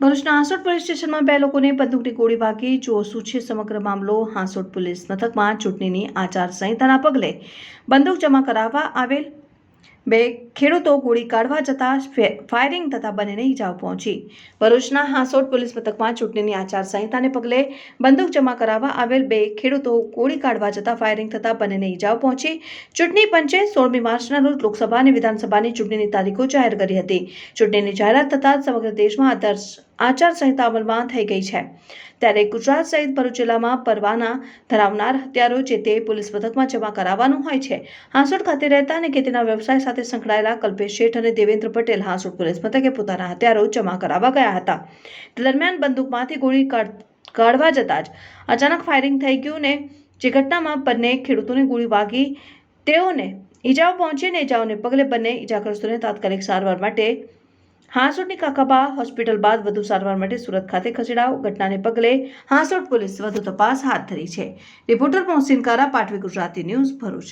ભરૂચના હાંસોટ પોલીસ સ્ટેશનમાં 2 લોકોને બંદૂકની ગોળી વાગી. શું છે સમગ્ર મામલો? હાંસોટ પોલીસ મથકમાં ચૂંટણીની આચારસંહિતાના પગલે બંદૂક જમા કરાવવા આવેલ 2 ખેડૂતો ગોળી કાઢવા જતા ફાયરિંગ થતા બંનેને ઈજાઓ પહોંચી. ભરૂચના હાંસોટ પોલીસ મથકમાં ચૂંટણીની આચારસંહિતાને પગલે બંદૂક જમા કરાવવા આવેલ 2 ખેડૂતો ગોળી કાઢવા જતા ફાયરિંગ થતા બંનેને ઈજાઓ પહોંચી. ચૂંટણી પંચે 16મી માર્ચના રોજ લોકસભા અને વિધાનસભાની ચૂંટણીની તારીખો જાહેર કરી હતી. ચૂંટણીની જાહેરાત થતાં સમગ્ર દેશમાં આદર્શ આચારસંહિતા અમલમાં થઈ ગઈ છે. ત્યારે ગુજરાત સહિત ભરૂચ જિલ્લામાં પરવાના ધરાવનાર હત્યારો જે તે પોલીસ મથકમાં જમા કરાવવાનું હોય છે. હાંસોટ ખાતે રહેતા અને ખેતીના વ્યવસાય સાથે સંકળાયેલા કલ્પેશ શેઠ અને દેવેન્દ્ર પટેલ હાંસોટ પોલીસ મથકે પોતાના હત્યારો જમા કરાવવા ગયા હતા. દરમિયાન બંદૂકમાંથી ગોળી કાઢવા જતા જ અચાનક ફાયરિંગ થઈ ગયું ને જે ઘટનામાં બંને ખેડૂતોને ગોળી વાગી તેઓને ઈજાઓ પહોંચી અને ઈજાઓને પગલે બંને ઈજાગ્રસ્તોને તાત્કાલિક સારવાર માટે હાંસોટની કાકાબા હોસ્પિટલ બાદ વધુ સારવાર માટે સુરત ખાતે ખસેડાયો. ઘટનાને પગલે હાંસોટ પોલીસ વધુ તપાસ હાથ ધરી છે. રિપોર્ટર મોહસિન કારા, પાટવી ગુજરાતી ન્યૂઝ, ભરૂચ.